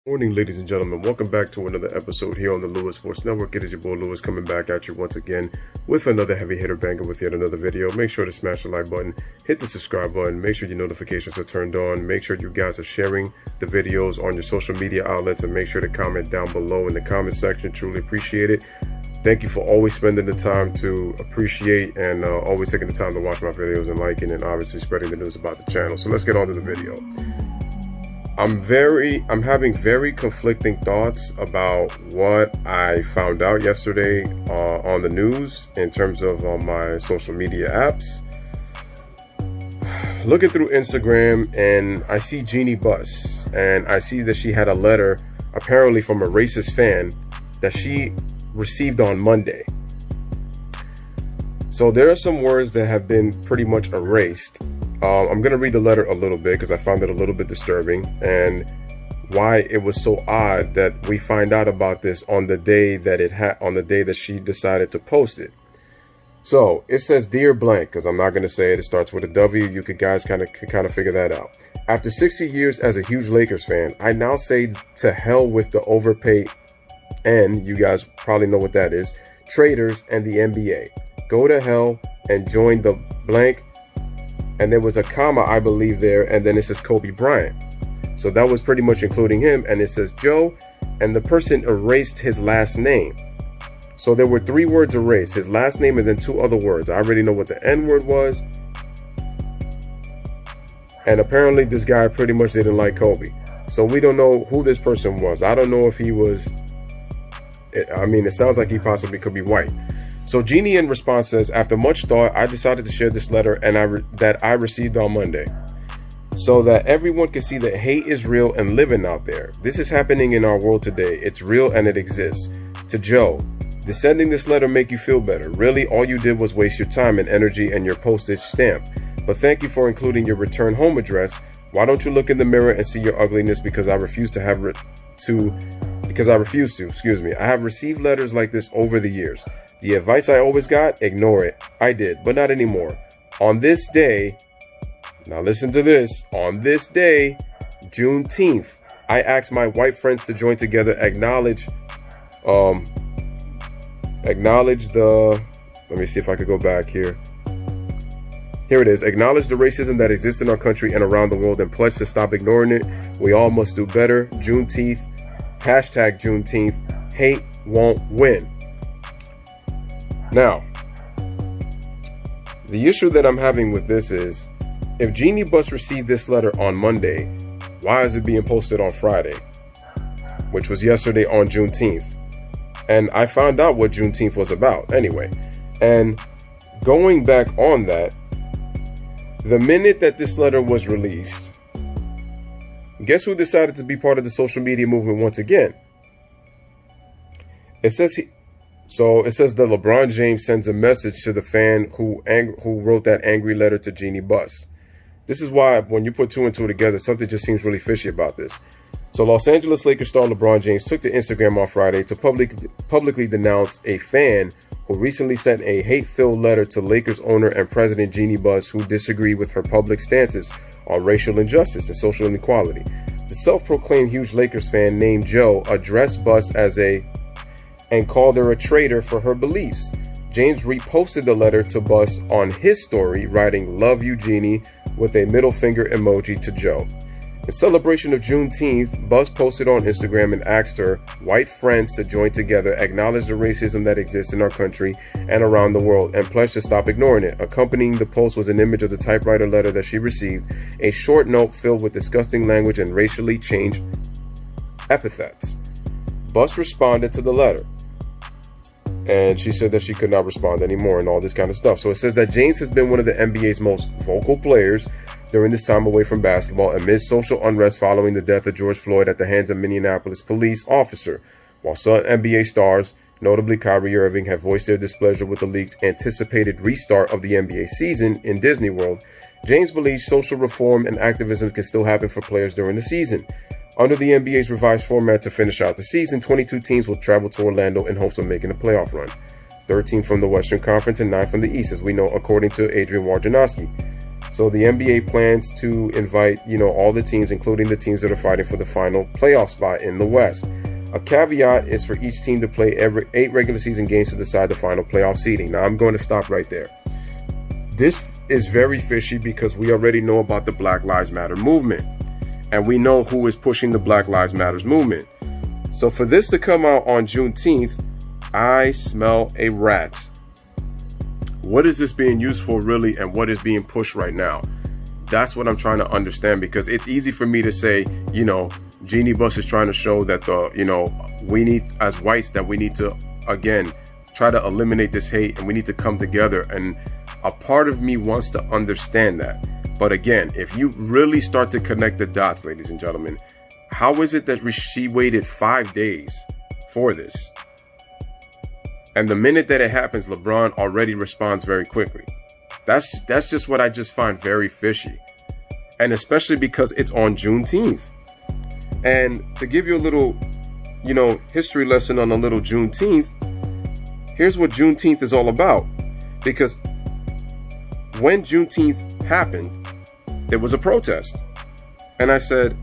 Morning, ladies and gentlemen. Welcome back to another episode here on the Lewis Sports Network. It is your boy Lewis coming back at you once again with another heavy hitter banger with yet another video. Make sure to smash the like button, hit the subscribe button, make sure your notifications are turned on, make sure you guys are sharing the videos on your social media outlets, and make sure to comment down below in the comment section. Truly appreciate it. Thank you for always spending the time to appreciate and always taking the time to watch my videos and liking and obviously spreading the news about the channel. So let's get on to the video. I'm having very conflicting thoughts about what I found out yesterday on the news in terms of my social media apps. Looking through Instagram, and I see Jeanie Buss, and I see that she had a letter apparently from a racist fan that she received on Monday. So there are some words that have been pretty much erased. I'm going to read the letter a little bit because I found it a little bit disturbing, and why it was so odd that we find out about this on the day that on the day that she decided to post it. So it says, "Dear blank," because I'm not going to say it. It starts with a W. You could guys kind of figure that out. After 60 years as a huge Lakers fan, I now say to hell with the overpay, and you guys probably know what that is, traders and the NBA. Go to hell and join the blank. And there was a comma, I believe, there, and then it says Kobe Bryant. So that was pretty much including him, and it says Joe, and the person erased his last name. So there were 3 words erased, his last name and then 2 other words. I already know what the N word was. And apparently this guy pretty much didn't like Kobe. So we don't know who this person was. I don't know if he was, I mean, it sounds like he possibly could be white. So Jeanie in response says, "After much thought, I decided to share this letter that I received on Monday so that everyone can see that hate is real and living out there. This is happening in our world today. It's real and it exists. To Joe, did sending this letter make you feel better? Really, all you did was waste your time and energy and your postage stamp. But thank you for including your return home address. Why don't you look in the mirror and see your ugliness? Because I refuse to. Excuse me. I have received letters like this over the years. The advice I always got, ignore it. I did, but not anymore. On this day," now listen to this, "on this day, Juneteenth, I asked my white friends to join together, acknowledge let me see if I could go back here. Here it is. Acknowledge the racism that exists in our country and around the world and pledge to stop ignoring it. We all must do better. Juneteenth, #Juneteenth, hate won't win." Now, the issue that I'm having with this is, if Jeanie Buss received this letter on Monday, why is it being posted on Friday, which was yesterday on Juneteenth? And I found out what Juneteenth was about anyway. And going back on that, the minute that this letter was released, guess who decided to be part of the social media movement once again? It says that LeBron James sends a message to the fan who wrote that angry letter to Jeanie Buss. This is why when you put 2 and 2 together, something just seems really fishy about this. So Los Angeles Lakers star LeBron James took to Instagram on Friday to publicly denounce a fan who recently sent a hate-filled letter to Lakers owner and president Jeanie Buss, who disagreed with her public stances on racial injustice and social inequality. The self-proclaimed huge Lakers fan named Joe addressed Buss and called her a traitor for her beliefs. James reposted the letter to Buss on his story, writing "Love you, Jeanie," with a middle finger emoji to Joe. In celebration of Juneteenth, Buss posted on Instagram and asked her white friends to join together, acknowledge the racism that exists in our country and around the world, and pledge to stop ignoring it. Accompanying the post was an image of the typewriter letter that she received, a short note filled with disgusting language and racially changed epithets. Buss responded to the letter, and she said that she could not respond anymore and all this kind of stuff. So it says that James has been one of the NBA's most vocal players during this time away from basketball amid social unrest following the death of George Floyd at the hands of Minneapolis police officer. While some NBA stars, notably Kyrie Irving, have voiced their displeasure with the league's anticipated restart of the NBA season in Disney World, James believes social reform and activism can still happen for players during the season. Under the NBA's revised format to finish out the season, 22 teams will travel to Orlando in hopes of making a playoff run. 13 from the Western Conference and 9 from the East, as we know, according to Adrian Wojnarowski. So the NBA plans to invite, all the teams, including the teams that are fighting for the final playoff spot in the West. A caveat is for each team to play every 8 regular season games to decide the final playoff seeding. Now, I'm going to stop right there. This is very fishy because we already know about the Black Lives Matter movement. And we know who is pushing the Black Lives Matter movement. So for this to come out on Juneteenth, I smell a rat. What is this being used for really, and what is being pushed right now? That's what I'm trying to understand, because it's easy for me to say, Jeanie Buss is trying to show that we need, as whites, that we need to, again, try to eliminate this hate, and we need to come together. And a part of me wants to understand that. But again, if you really start to connect the dots, ladies and gentlemen, how is it that she waited 5 days for this? And the minute that it happens, LeBron already responds very quickly. That's just what I just find very fishy. And especially because it's on Juneteenth. And to give you a little, history lesson on a little Juneteenth, here's what Juneteenth is all about. Because when Juneteenth happened, there was a protest. And I said,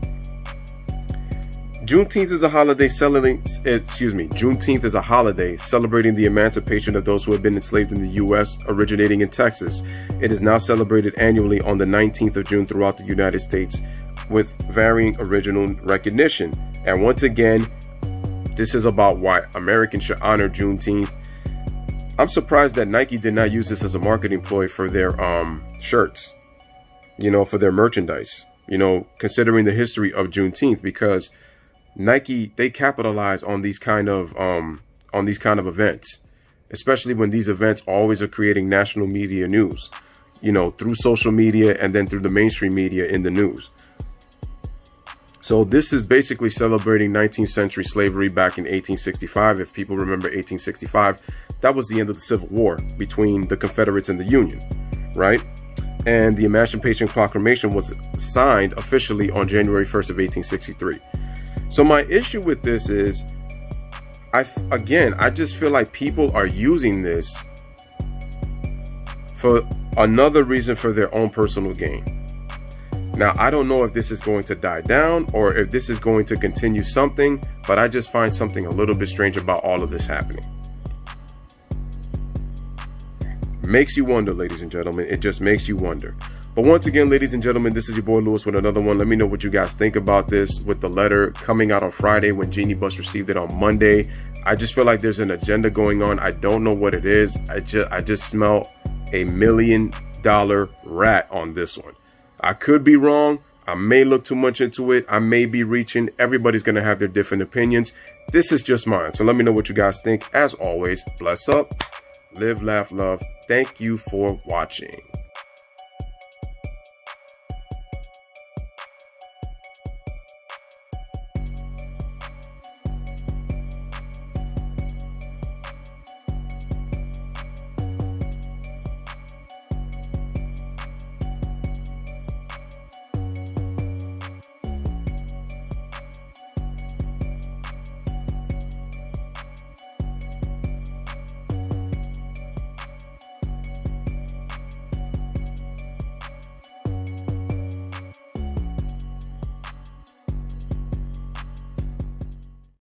Juneteenth is a holiday Juneteenth is a holiday celebrating the emancipation of those who have been enslaved in the U.S., originating in Texas. It is now celebrated annually on the 19th of June throughout the United States with varying original recognition. And once again, this is about why Americans should honor Juneteenth. I'm surprised that Nike did not use this as a marketing ploy for their shirts, for their merchandise, considering the history of Juneteenth, because Nike, they capitalize on these kind of events, especially when these events always are creating national media news, through social media and then through the mainstream media in the news. So this is basically celebrating 19th century slavery back in 1865. If people remember 1865, that was the end of the Civil War between the Confederates and the Union, right? And the Emancipation Proclamation was signed officially on January 1st of 1863. So my issue with this is, I just feel like people are using this for another reason for their own personal gain. Now, I don't know if this is going to die down or if this is going to continue something, but I just find something a little bit strange about all of this happening. Makes you wonder, ladies and gentlemen. It just makes you wonder. But once again, ladies and gentlemen, this is your boy Lewis with another one. Let me know what you guys think about this with the letter coming out on Friday when Jeanie Buss received it on Monday. I just feel like there's an agenda going on. I don't know what it is. I just smell $1 million rat on this one. I could be wrong. I may look too much into it. I may be reaching. Everybody's going to have their different opinions. This is just mine. So let me know what you guys think. As always, bless up, live, laugh, love. Thank you for watching.